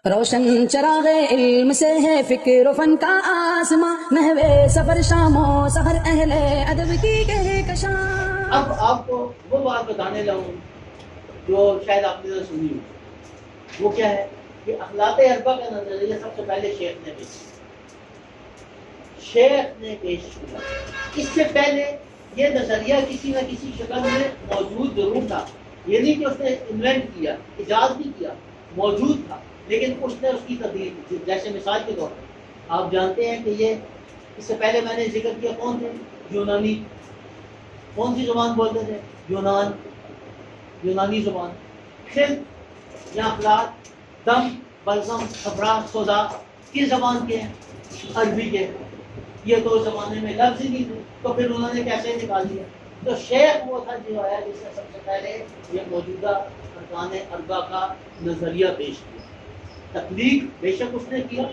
روشن چراغ علم سے ہے فکر و فن کا آسماں، نحوے سفر شام و سحر اہل ادب کی کہکشاں۔ اب آپ کو وہ بات بتانے لگوں جو شاید آپ نے سنی ہو، وہ کیا ہے کہ اخلاق اربع کا نظریہ سب سے پہلے شیخ نے پیش کیا۔ اس سے پہلے یہ نظریہ کسی نہ کسی شکل میں موجود ضرور تھا، یہ نہیں کہ اس نے انوینٹ کیا، ایجاد نہیں کیا، موجود تھا، لیکن اس نے اس کی تبدیل کی۔ جیسے مثال کے طور پر آپ جانتے ہیں کہ یہ اس سے پہلے میں نے ذکر کیا کون تھے؟ یونانی۔ کون سی زبان بولتے تھے؟ یونانی زبان۔ خل یا اخلاق، دم، بلغم، خبرہ، سودا کس زبان کے ہیں؟ عربی کے۔ یہ دو زبانیں میں لفظ ہی نہیں تھے، تو پھر انہوں نے کیسے نکال دیا؟ تو شیخ وہ تھا جو آیا جس نے سب سے پہلے یہ موجودہ ارکان اربع کا نظریہ پیش کیا۔ تخلیق بے شک اس نے کیا،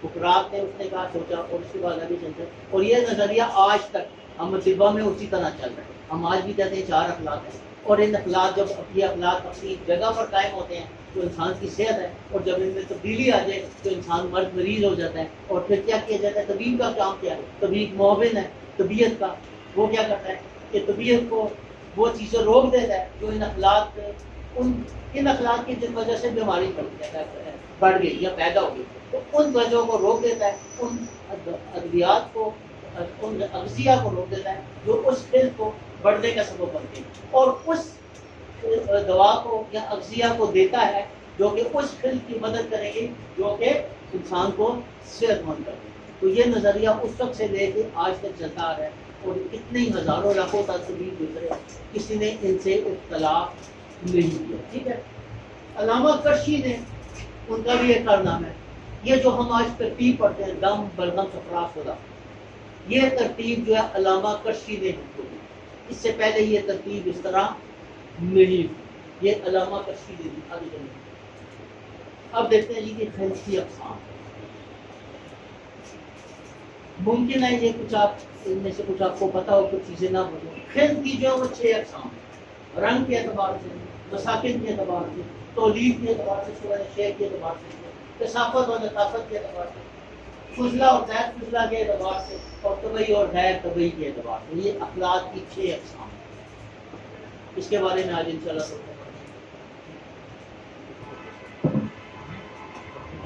فقرات نے اس نے کہا سوچا، اور اس کے بعد ابھی چلتے، اور یہ نظریہ آج تک ہم طبا میں اسی طرح چل رہا ہے۔ ہم آج بھی کہتے ہیں 4 اخلاق ہیں، اور ان اخلاق جب یہ اخلاق اپنی جگہ پر قائم ہوتے ہیں تو انسان کی صحت ہے، اور جب ان میں تبدیلی آ جائے تو انسان مرض مریض ہو جاتا ہے۔ اور پھر کیا کیا جاتا ہے؟ طبیب کا کام کیا ہے؟ طبیب معاون ہے طبیعت کا۔ وہ کیا کرتا ہے کہ طبیعت کو وہ چیزیں روک دیتا ہے جو ان اخلاق کی جن وجہ سے بیماری بڑھ گئی یا پیدا ہو گئی، تو ان وجہوں کو روک دیتا ہے، ان ادویات کو، ان اغذیہ کو روک دیتا ہے جو اس خل کو بڑھنے کا سبب بنتے ہیں، اور اس دوا کو یا اغذیہ کو دیتا ہے جو کہ اس خل کی مدد کریں گے جو کہ انسان کو صحت مند کرے۔ تو یہ نظریہ اس وقت سے لے کے آج تک چلتا آ رہا ہے، اور کتنے ہزاروں لاکھوں تصویر گزرے، کسی نے ان سے اختلاف نہیں کیا۔ ٹھیک ہے، علامہ کرشی نے، ان کا بھی ایک کارنامہ ہے، یہ جو ہم آج ترتیب پڑھتے ہیں دم، بلغم، صفرا، سودا، یہ ترتیب جو ہے علامہ کرشی نے ہم کو دی۔ اس سے پہلے یہ ترتیب اس طرح نہیں، یہ علامہ کرشی نے دی۔ اب دیکھتے ہیں جی کہ خل کی اقسام۔ ممکن ہے یہ کچھ آپ ان میں سے کچھ آپ کو پتا ہو، کچھ چیزیں نہ ہو۔ خل کی جو ہے وہ 6 اقسام، رنگ کے اعتبار سے، مساکن کے اعتبار سے، تولید کے اعتبار سے، صورت شیخ کے اعتبار سے، کثافت اور لطافت کے اعتبار سے، فضلہ اور غیر فضلہ کے اعتبار سے، اور طبعی اور غیر طبعی کے اعتبار سے۔ یہ اخلاق کی 6 اقسام ہیں۔ اس کے بارے میں آج انشاءاللہ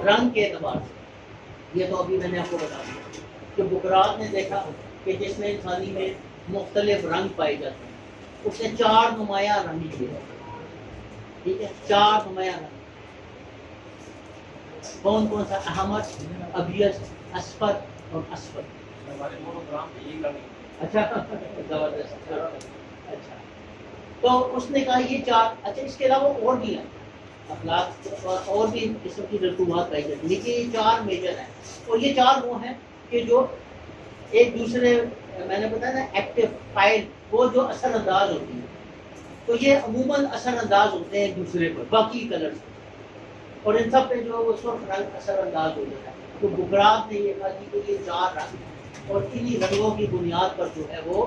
رنگ کے اعتبار سے، یہ تو ابھی میں نے آپ کو بتا دیا کہ بکرات نے دیکھا کہ جس میں انسانی میں مختلف رنگ پائے جاتے ہیں، اس نے 4 نمایاں رنگ کیے۔ ٹھیک ہے، 4 نمایاں رنگ۔ کون کون سا؟ احمر، ابیض، اصفر اور اسود۔ اچھا زبردست۔ اچھا، تو اس نے کہا یہ 4۔ اچھا، اس کے علاوہ اور بھی ہیں اخلاق، اور بھی قسم کی رسومات پائی جاتی ہیں، لیکن یہ 4 میجر ہیں، اور یہ 4 وہ ہیں کہ جو ایک دوسرے، میں نے بتایا نا ایکٹیو فائل، وہ جو اثر انداز ہوتی ہیں، تو یہ عموماً اثر انداز ہوتے ہیں ایک دوسرے پر باقی کلر سے، اور ان سب پہ جو ہے وہ سرخ رنگ اثر انداز ہو جاتا ہے۔ تو بکرات نے یہ کہا کہ یہ 4 رنگ ہیں، اور انہی رنگوں کی بنیاد پر جو ہے وہ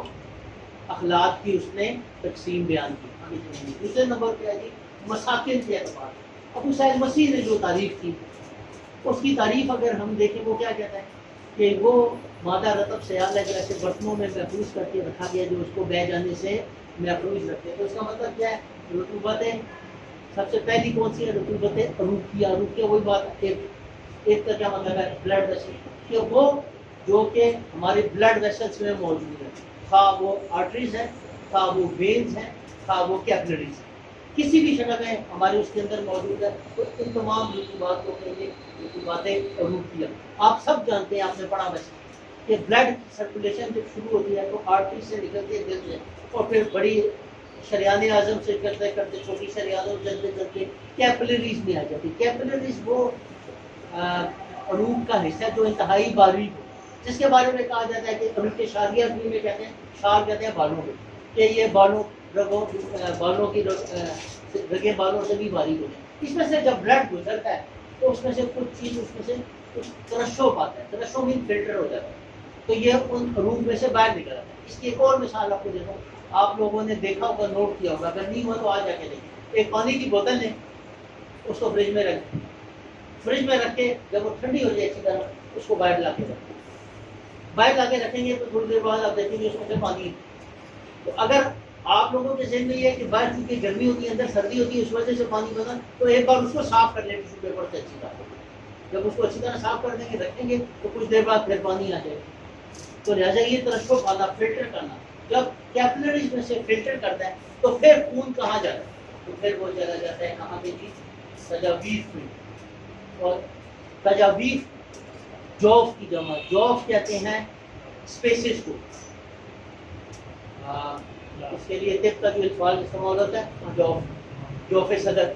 اخلاق کی اس نے تقسیم بیان کی۔ دوسرے نمبر پہ ہے جی مساکن کے اعتبار۔ ابو سعید مسیح نے جو تعریف کی، اس کی تعریف اگر ہم دیکھیں، وہ کیا کہتا ہے کہ وہ مادہ رطب سیال ہے جو ایسے برتنوں میں محفوظ کر کے رکھا گیا جو اس کو بہہ جانے سے محفوظ رکھتے ہیں۔ تو اس کا مطلب کیا ہے؟ رطوبتیں سب سے پہلی کون سی ہے؟ رطوبت عروقیہ۔ عروقیہ وہی بات ہے، ایک کا کیا مطلب ہے؟ بلڈ ویسل، کہ وہ جو کہ ہمارے بلڈ ویسلس میں موجود ہے، خواہ وہ آرٹریز ہیں، خواہ وہ وینز ہیں، خواہ وہ کیپلریز ہیں، کسی بھی شکل میں ہمارے اس کے اندر موجود ہے۔ تو ان تمام رطوبات کو کہیں گے رطوبات عروقیہ۔ آپ سب جانتے ہیں، آپ نے پڑھا ویسے کہ بلڈ سرکولیشن جب شروع ہوتی ہے تو آرٹری سے نکلتے ہیں دل سے، اور پھر بڑی شریان اعظم سے کرتے کرتے چھوٹی شریانوں چلتے چلتے کیپلریز میں آ جاتی ہے۔ کیپلریز وہ عروق کا حصہ ہے جو انتہائی باریک ہو، جس کے بارے میں کہا جاتا ہے کہ عروق شاریہ میں کہتے ہیں، شار کہتے ہیں بالوں کو، کہ یہ بالوں کی رگیں بالوں سے بھی باریک ہو جائیں۔ اس میں سے جب بلڈ گزرتا ہے تو اس میں سے کچھ چیز، اس میں سے کچھ ترشح پاتا ہے، ترشح بھی فلٹر ہو جاتا ہے، تو یہ ان عروق میں سے باہر نکل آتا ہے۔ اس کی ایک اور مثال آپ کو دیتا ہوں، آپ لوگوں نے دیکھا ہوگا، نوٹ کیا ہوگا، اگر نہیں ہوا تو آ جا کے دیکھیں۔ ایک پانی کی بوتل ہے، اس کو فریج میں رکھ دیں، فریج میں رکھ کے جب وہ ٹھنڈی ہو جائے اچھی طرح اس کو باہر لا کے رکھیں. باہر لا کے رکھیں گے تو تھوڑی دیر بعد آپ دیکھیں گے اس میں سے پانی ہے. تو اگر آپ لوگوں کے ذہن میں یہ ہے کہ باہر چونکہ گرمی ہوتی ہے اندر سردی ہوتی ہے اس وجہ سے پانی بنا, تو ایک بار اس کو صاف کر لیں ٹیشو پیپر سے اچھی طرح. جب اس کو اچھی طرح صاف کر دیں گے رکھیں گے تو کچھ دیر بعد پھر پانی آ جائے گا. تو لہٰذا یہ ترشح آنا, فلٹر کرنا, جب کیپلریز میں سے فلٹر کرتا ہے تو پھر خون کہاں جاتا ہے, تو پھر وہ چلا جاتا ہے کہاں پہ جی, تجاویز میں. اور تجاویز جوف کی جمع, جوف کہتے ہیں اسپیسز کو. اس کے لیے طب کا جو سوال استعمال ہوتا ہے جوف, جوف صدر,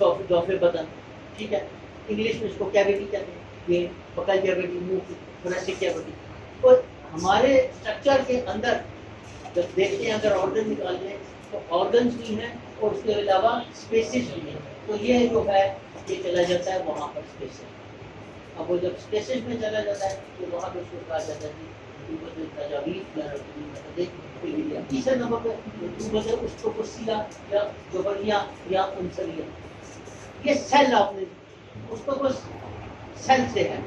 جوف بدن, ٹھیک ہے. انگلش میں اس کو کیویٹی کہتے ہیں, یہ بکل کیویٹی, منہ کی تھوریسک کیویٹی. تو ہمارے اسٹرکچر کے اندر جب دیکھتے ہیں اگر آرگن نکالتے ہیں تو آرگنس بھی ہیں اور اس کے علاوہ اسپیسز بھی ہیں. تو یہ جو ہے یہ چلا جاتا ہے وہاں پر اسپیسز. اب وہ جب اسپیسز میں چلا جاتا ہے تو وہاں پہ اس کو کہا جاتا ہے تیسرے نمبر پہ اسٹروپوسیا یا جوبریا یا انسریا. یہ سیل آپ نے اس کو بس سیل سے ہے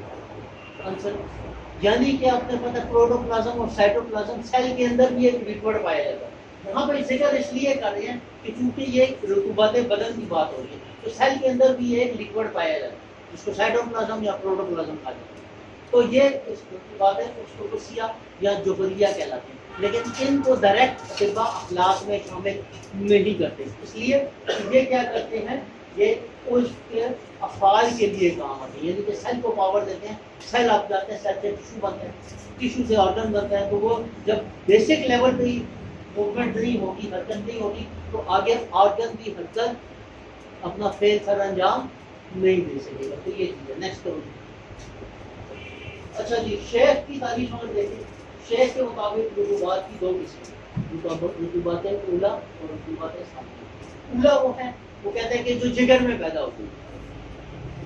انسر, یعنی کہ آپ نے پتا پروٹوپلازم اور سائٹوپلازم سیل کے اندر بھی ایک لکوڈ پایا جاتا ہے. یہاں پہ ذکر اس لیے کر رہے ہیں کہ چونکہ یہ رطوبات بدن کی بات ہو رہی ہے تو سیل کے اندر بھی ایک لکوڈ پایا جاتا ہے جس کو سائٹوپلازم یا پروٹوپلازم کہا جاتا ہے. تو یہ اس بات ہے اسٹروپوسیا یا جوبریا کہلاتے ہیں. لیکن ان کو ڈائریکٹ طب اخلاق میں شامل نہیں کرتے, اس لیے یہ کیا کرتے ہیں, یہ اس کے افعال کے لیے کام آتے ہیں. یعنی کہ سیل کو پاور دیتے ہیں, سیل آپ جاتے ہیں, سیل سے ٹیشو بنتے ہیں, ٹیشو سے آرگن بنتا ہے. تو وہ جب بیسک لیول پہ ہی موومنٹ نہیں ہوگی, حرکت نہیں ہوگی, تو آگے آرگن بھی حرکت اپنا فعل سر انجام نہیں دے سکے گا. تو یہ چیز ہے. نیکسٹ کرو. اچھا جی, شیخ کی تعریف ہم دیکھیں. شیخ کے مطابق رطوبات کی دو قسم, رطوبات اولا اور رطوبات ثانیہ. اولا وہ ہے, وہ کہتے ہیں کہ جو جگر میں پیدا ہوتی ہے,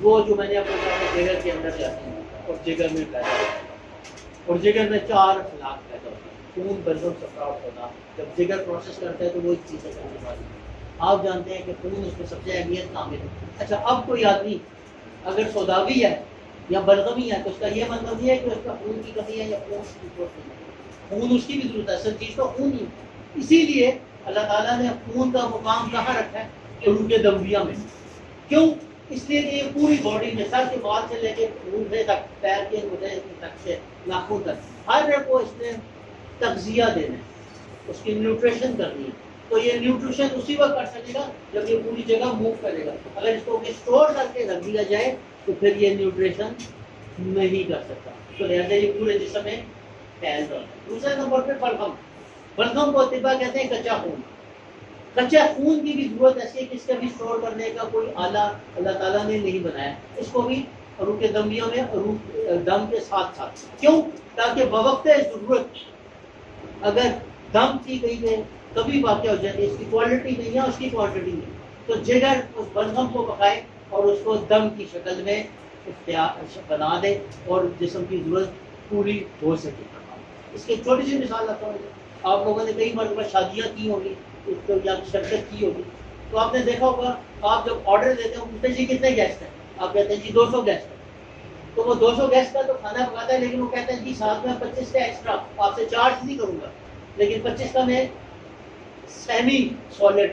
وہ جو میں نے آپ کو کہا جگر کے اندر جاتی ہے اور جگر میں پیدا ہوتی ہے, اور جگر میں 4 اخلاق پیدا ہوتے ہیں. خون بلغم سفراٹ ہوتا, جب جگر پروسیس کرتا ہے تو وہ ایک چیز کرنے والی ہے. آپ جانتے ہیں کہ خون اس میں سب سے اہمیت کامل ہے. اچھا, اب کوئی آدمی اگر سوداوی ہے یا بلغمی ہے تو اس کا یہ مطلب نہیں ہے کہ اس کا خون کی کمی ہے یا خون کی ضرورت نہیں ہے. خون اس کی بھی ضرورت ہے, اصل چیز تو خون ہی. اسی لیے اللہ تعالیٰ نے خون کا مقام کہاں رکھا ہے, روح کے دمویہ میں. کیوں؟ اس لیے کہ یہ پوری باڈی میں سر کے بال سے لے کے روحے تک, پیر کے انگوٹھے تک سے ناخن تک, ہر کو اس نے تغذیہ دینا ہے, اس کی نیوٹریشن کرنی ہے. تو یہ نیوٹریشن اسی وقت کر سکے گا جب یہ پوری جگہ موو کرے گا. اگر اس کو اسٹور کر کے رکھ دیا جائے تو پھر یہ نیوٹریشن نہیں کر سکتا. تو لہٰذا یہ پورے جسم میں پھیل رہا ہے. دوسرے نمبر پہ بلغم. بلغم کو طبا کہتے ہیں کچا خون. کچا خون کی بھی ضرورت ایسی ہے کہ اس کا بھی اسٹور کرنے کا کوئی آلہ اللہ تعالیٰ نے نہیں بنایا. اس کو بھی روح کے دمویوں میں روح دم کے ساتھ ساتھ. کیوں؟ تاکہ بوقت ضرورت اگر دم کی گئی ہے کبھی واقع ہو جاتی ہے, اس کی کوالٹی نہیں ہے, اس کی کوانٹٹی نہیں, تو جگر اس بلغم کو پکائے اور اس کو دم کی شکل میں بنا دے اور جسم کی ضرورت پوری ہو سکے. اس کی چھوٹی سی مثال رکھتا ہوں. آپ لوگوں نے کئی مرتبہ شادیاں کی ہوگی یا شرکت کی ہوگی, تو آپ نے دیکھا ہوگا آپ جب آرڈر دیتے ہیں پوچھتے جی کتنے گیسٹ ہیں, آپ کہتے ہیں جی 200 گیسٹ ہیں. تو وہ 200 گیسٹ کا تو کھانا پکاتا ہے, لیکن وہ کہتے ہیں جی ساتھ میں 25 کا ایکسٹرا آپ سے چارج نہیں کروں گا, لیکن 25 کا میں سیمی سالڈ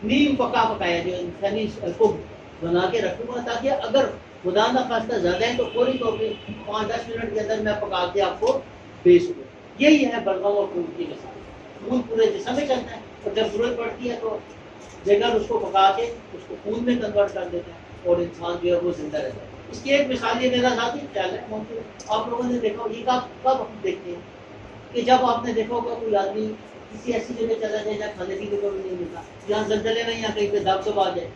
نیم پکا پکایا جو سیمی کو بنا کے رکھوں گا, تاکہ اگر خدا نہ خواستہ زیادہ ہے تو فوری طور پہ 5-10 منٹ کے اندر میں پکا کے آپ کو دے سکوں. یہی ہے بلغم اور خون کی مثال. خون پورے جسم میں چلتا ہے اور جب ضرورت پڑتی ہے تو جگر اس کو پکا کے اس کو خون میں کنورٹ کر دیتے ہیں اور انسان جو ہے وہ زندہ رہتا ہے. اس کی ایک مثال یہ میرا ذاتی خیال ہے, ممکن آپ لوگوں نے دیکھا یہ کب ہم دیکھتے ہیں کہ جب آپ نے دیکھا ہوگا کوئی آدمی کسی ایسی جگہ چلا جائے جہاں کھانے کی جگہ بھی نہیں ملتا, جہاں زلزلے میں یا کہیں پہ دب دب آ جائے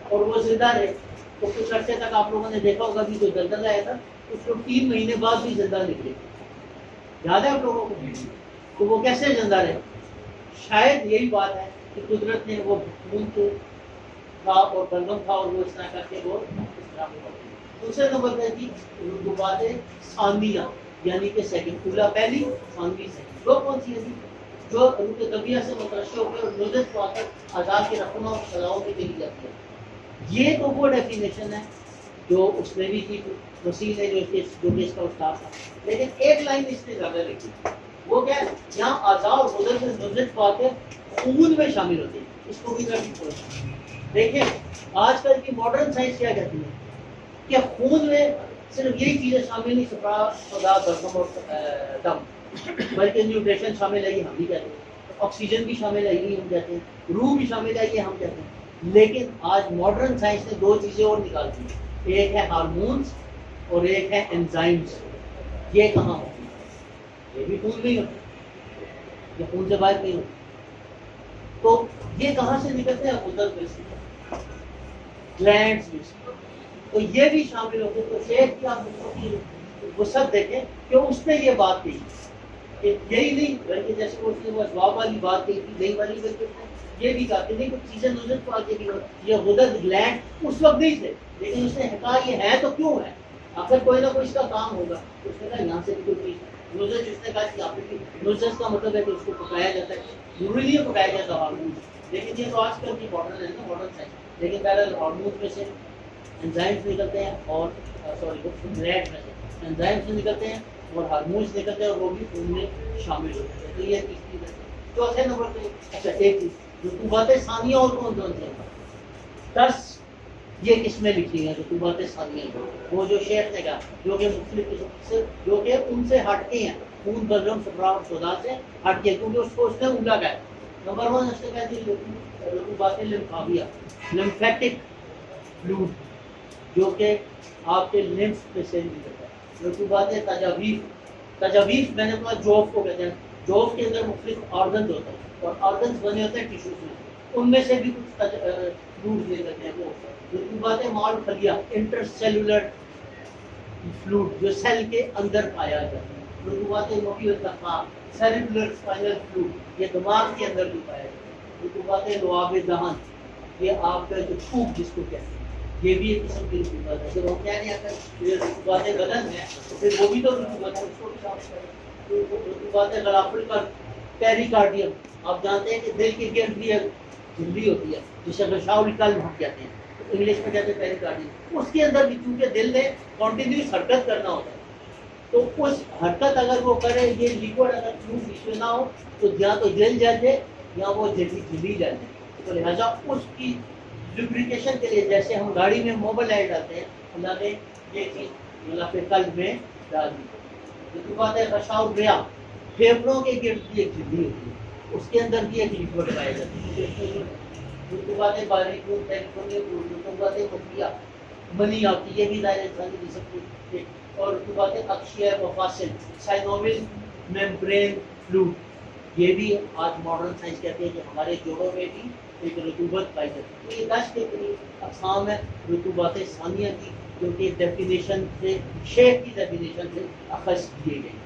اور وہ زندہ رہے, تو کچھ عرصے تک آپ لوگوں نے دیکھا ہوگا کہ جو زلزلہ آیا تھا اس کو 3 مہینے بعد بھی زندہ نکلے. یاد ہے آپ لوگوں کو؟ تو وہ کیسے زندہ رہے؟ شاید یہی بات ہے کہ قدرت نے وہ خون کو تھا اور بلغم تھا اور وہ اس طرح کر کے وہ اس طرح ہوا. دوسرے نمبر پہ تھی رطوبات ثانیہ, یعنی کہ سیکنڈ. اولا پہلی, ثانوی سیکنڈ. دو کون سی ہے جو روح کے طبیعت سے مترشح ہو کر نزت کو آ کر آزاد کے رقم اور سزاؤں میں چلی جاتی ہے. یہ تو وہ ڈیفینیشن ہے جو اس نے بھی کی وسیع نے جو کہ اس کا استاد تھا. لیکن ایک لائن اس نے زیادہ لکھی, وہ کیا ہے, یہاں اعضاء اور غدد سے نزلت باتیں خون میں شامل ہوتی ہیں. اس کو بھی میں دیکھیں آج کل کی ماڈرن سائنس کیا کہتی ہے کہ خون میں صرف یہی چیزیں شامل نہیں, صفرا سودا بلغم اور دم, بلکہ نیوٹریشن شامل ہے یہ ہم بھی کہتے ہیں, آکسیجن بھی شامل ہے یہ ہم کہتے ہیں, روح بھی شامل ہے یہ ہم کہتے ہیں. لیکن آج ماڈرن سائنس نے دو چیزیں اور نکال دی, ایک ہے ہارمونز اور ایک ہے انزائمز. یہ کہاں ہوتی ہے؟ یہ بھی خون نہیں ہوتی, یہ خون سے باہر نہیں ہوتی. تو یہ کہاں سے نکلتے ہیں؟ غدد میں سے, گلینڈز میں سے. تو یہ بھی شامل ہوتے. تو شیخ کی آپ وسعت دیکھیں کہ اس نے یہ بات کہی کہ یہی نہیں بلکہ جیسے اس نے وہ اسباب والی بات کہی تھی, نہیں والی بلکہ یہ بھی کہا کہ نہیں کچھ چیزیں نزلت کو آگے بھی ہو. یہ غدد گلینڈ اس وقت نہیں تھے, لیکن اس نے کہا یہ ہے تو کیوں ہے, آخر کوئی نہ کوئی اس کا کام ہوگا. اس نے کہا یہاں سے بھی کوئی چیز نزلت, جس نے کہا کہ یہاں پہ بھی نزلت کا مطلب ہے کہ اس کو پکایا جاتا ہے, ضروری نہیں پکایا جاتا ہارمون. لیکن یہ تو آج کل کی ماڈرن ہے نا, ماڈرن سائنس. لیکن بہرحال ہارمون میں سے انزائمز نکلتے ہیں اور سوری گلینڈ میں سے انزائمز نکلتے ہیں اور ہارمونز نکلتے ہیں اور وہ بھی خون میں شامل ہوتے ہیں. تو یہ تیسری ہے. چوتھے نمبر پہ اچھا ایک چیز رطوبات ثانیہ اور کون کون سے ہیں؟ 10 یہ کس میں لکھی ہیں رطوبات ثانیہ, وہ جو شیخ نے کہا جو کہ مختلف قسم سے جو کہ ان سے ہٹ کے ہیں, خون بلغم صفرا اور سودا سے ہٹ کے, کیونکہ اس کو اس نے اولا کہا. نمبر 1 اس نے کہا کہ رطوبات لمفاویہ, لمفیٹک فلوئڈ جو کہ آپ کے لمف میں سے نکلتا ہے. رطوبات تجاویف, تجاویف میں نے کہا جوف کو کہتے ہیں. جوف کے اندر مختلف آرگنز ہوتے ہیں اور آرگنز بنے ہوتے ہیں ٹیشوز میں, ان میں سے بھی کچھ فلوڈ نکلتے ہیں. وہ رطوبات مال خلیہ, انٹر سیلولر فلوڈ جو سیل کے اندر پایا جاتا ہے. رطوبات موٹی التقاء, سیریبولر اسپائنل فلوڈ, یہ دماغ کے اندر بھی پایا جاتا ہے. رطوبات لعاب دہن, یہ آپ کا جو تھوک جس کو کہتے ہیں, یہ بھی ایک قسم کی رطوبات ہے. جب ہم کہہ رہے ہیں کہ یہ رطوبات بدن ہے تو پھر وہ بھی تو رطوبات ہے, اس کو بھی شامل کریں. رطوبات غلاف القلب, پیریکارڈیم, آپ جانتے ہیں کہ دل کے گرد بھی ایک جھلی ہوتی ہے جسے غشاء القلب ہم کہتے ہیں, انگلش میں کہتے ہیں پیریکارڈیم. اس کے اندر بھی چونکہ دل نے کنٹینیوس حرکت کرنا ہوتا ہے, تو اس حرکت اگر وہ کرے, یہ لیکوڈ اگر خون بیچ میں نہ ہو تو یا تو جل جائے یا وہ جلی جائے. تو لہٰذا اس کی لوبریکیشن کے لیے جیسے ہم گاڑی میں موبلائز ڈالتے ہیں, اللہ نے یہ چیز غلاف قلب میں ڈال دی. رطوبات غشاء الرئہ, پھیپھڑوں کے گرد بھی ایک جھلی ہوتی ہے, اس کے اندر بھی ایک لیکوڈ پایا جاتا ہے. رطوبات باریک, رطوبات مخفیہ, منی آتی, یہ بھی ظاہر انسانی جسم کی. اور رطوبات اقشیہ مفاصل, سائنوویل ممبرین فلوئڈ, یہ بھی آج ماڈرن سائنس کہتے ہیں کہ ہمارے جوڑوں میں بھی ایک رطوبت پائی جاتی ہے. تو یہ 10 کے قریب اقسام ہے رطوبات ثانیہ کی, جو کہ ڈیفینیشن سے شیخ کی ڈیفینیشن سے اخذ کیے گئے.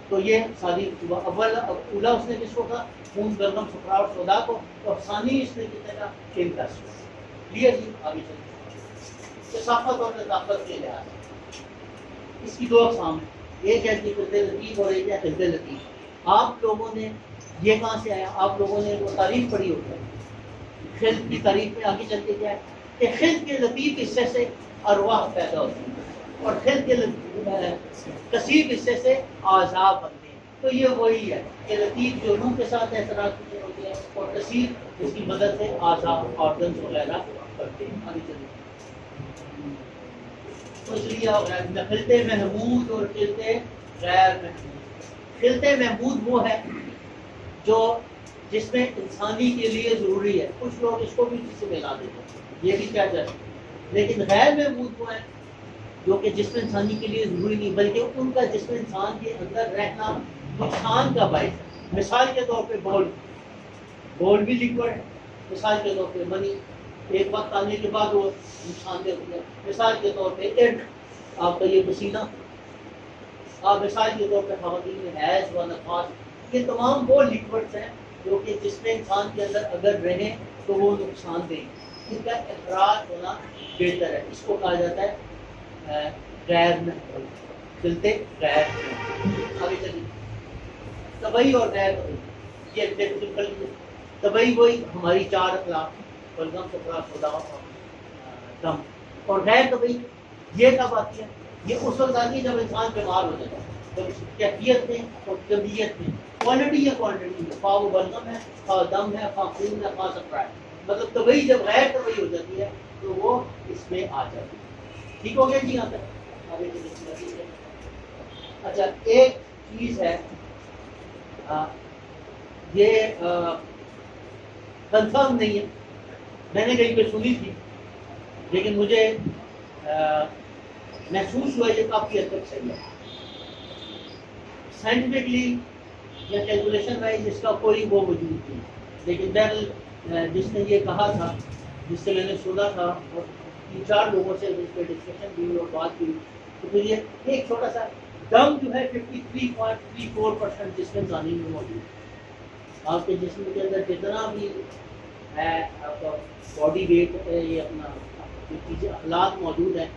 تو یہ ساری اول اولا اس نے کس کو کہا, خون بلغم صفرا اور سودا کو, اور ثانی اس نے کتنے کا 10. کلیئر جی, آگے چلتے. کثافت اور لطافت کے لحاظ سے اس کی 2 اقسام ہیں, ایک ہے خلط لطیف اور ایک ہے خلط لطیف. آپ لوگوں نے یہ کہاں سے آیا, آپ لوگوں نے وہ تعریف پڑھی ہوتی ہے خلط کی تعریف میں. آگے چل کے کیا ہے کہ خلط کے لطیف حصے سے ارواح پیدا ہوتی ہیں اور خلط کے کثیر حصے سے اعضاء بنتے ہیں. تو یہ وہی ہے کہ لطیف جو روح کے ساتھ اعتراض ہوتے ہیں اور کثیر جس کی مدد سے اعضاء آرگنز وغیرہ کرتے ہیں. آگے چلیں. تو اس لیے خلط محمود اور خلط غیر محمود. خلط محمود وہ ہے جو جس میں انسانی کے لیے ضروری ہے, کچھ لوگ اس کو بھی کسی میں لا دیتے ہیں, یہ بھی کیا جائے. لیکن غیر محمود وہ ہے جو کہ جسم انسانی کے لیے ضروری نہیں, بلکہ ان کا جسم انسان کے اندر رہنا نقصان کا باعث ہے. مثال کے طور پہ بول بھی لیکوڈ ہے. مثال کے طور پہ منی ایک وقت آنے کے بعد وہ نقصان دہ ہوتا ہے. مثال کے طور پہ ارق, آپ کا یہ پسینہ. آپ مثال کے طور پہ خواتین میں حیض و نفاس, یہ تمام وہ لیکوڈس ہیں جو کہ جسم انسان کے اندر اگر رہیں تو وہ نقصان دیں. ان کا اخراج ہونا بہتر ہے. اس کو کہا جاتا ہے غیر محمود, خلط غیر محمود. آگے چلیے. طبعی اور غیر طبعی, یہ طبعی وہی ہماری 4 اخلاق, بلغم صفرا سودا اور دم. اور غیر طبعی یہ کب آتی ہے؟ یہ اس وقت آتی ہے جب انسان بیمار ہو جاتا ہے، جب کیفیت میں اور کمیت میں، کوالٹی یا کوانٹٹی میں، خواہ وہ بلغم ہے، خواہ دم ہے، خواہ خون ہے، خواہ سفرا ہے، مطلب طبعی جب غیر طبعی ہو جاتی ہے تو وہ اس میں آ جاتی ہے. ٹھیک ہو گیا جی یہاں تک؟ آگے چلیے. اچھا ایک چیز ہے یہ کنفرم نہیں ہے، میں نے کہیں پہ سنی تھی لیکن مجھے محسوس ہوا یہ کافی حد تک صحیح ہے. سائنٹیفکلی یا کیلکولیشن وائز اس کا کوئی وہ موجود نہیں، لیکن بہرحال جس نے یہ کہا تھا، جس سے میں نے سنا تھا اور 3-4 لوگوں سے اس پہ ڈسکشن بھی اور بات ہوئی، تو پھر یہ ایک چھوٹا سا دم جو ہے 53.34% جسم انسانی میں موجود ہے. آپ کے جسم کے اندر جتنا بھی ہے آپ کا باڈی ویٹ یہ اپنا جو چیزیں اخلاق موجود ہیں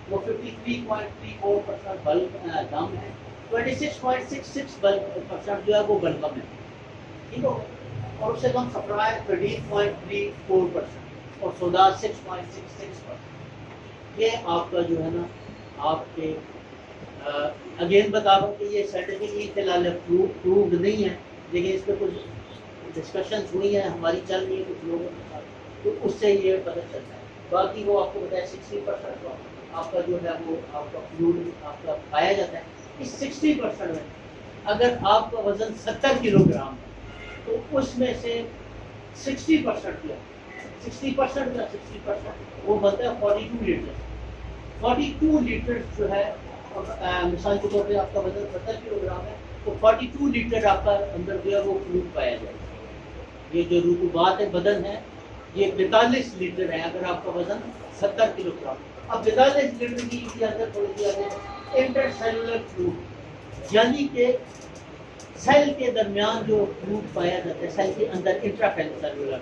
وہ 53.34% دم ہے، 26.66% جو ہے وہ بلغم ہے. ٹھیک ہو، اور اس سے کم صفرا ہے 13.34% اور سودا 6.66%. یہ آپ کا جو ہے نا آپ کے اگین بتا رہا ہوں کہ یہ سائنٹیفکلی فی الحال پرووڈ نہیں ہے، لیکن اس پہ کچھ ڈسکشنز ہوئی ہیں ہماری چل رہی ہے کچھ لوگوں کے ساتھ، تو اس سے یہ پتہ چلتا ہے. باقی وہ آپ کو بتایا 60% آپ کا جو ہے وہ آپ کا فلوڈ آپ کا پایا جاتا ہے. اس 60% میں اگر آپ کا وزن 70 کلو گرام ہے تو اس میں سے 60% کیا 60% کا 60% وہ بنتا ہے 42 لیٹر. 42 لیٹر جو ہے مثال کے طور پہ آپ کا وزن 70 کلو گرام ہے تو 42 لیٹر آپ کا اندر جو ہے وہ فلوڈ پایا جائے گا. یہ جو رطوبات ہے بدن ہے یہ 42 لیٹر ہے اگر آپ کا وزن 70 کلو گرام. اب 42 لیٹر کی اندر تھوڑی سی آگے انٹر سیلولر فلوڈ، یعنی کہ سیل کے درمیان جو فلوڈ پایا جاتا ہے سیل کے اندر انٹرا سیلولر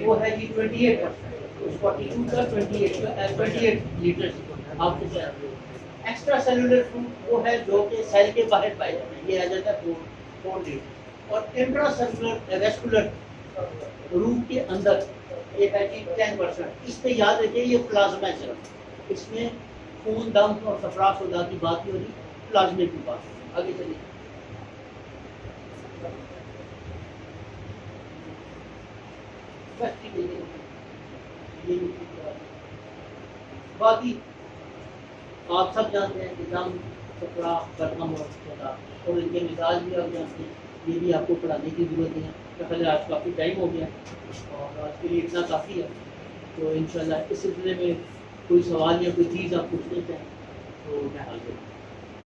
وہ ہے جی 28%. اس 42 کا 28 لیٹر آپ کے ساتھ. ایکسٹرا سیلولر فلوڈ وہ ہے جو کہ سیل کے باہر پائے جاتے ہیں، یہ آ جاتا ہے 4 لیٹر. اور انٹرا سیلولر ویسکولر روح کے اندر یہ ہے کہ 10%. اس پہ یاد رکھیے یہ پلازما ہے صرف، اس میں خون دم اور صفرا سودا کی بات نہیں ہو رہی، پلازمے کی بات. آگے چلیے. باقی آپ سب جانتے ہیں کہ دم صفرا بلغم اور سودا اور ان کے مزاج بھی آپ جانتے ہیں، یہ بھی آپ کو پڑھانے کی ضرورت نہیں ہے. پہلے آج کافی ٹائم ہو گیا اور آج کے لیے اتنا کافی ہے. تو انشاءاللہ اس سلسلے میں کوئی سوال یا کوئی چیز آپ پوچھنا چاہیں تو میں حاضر ہوں.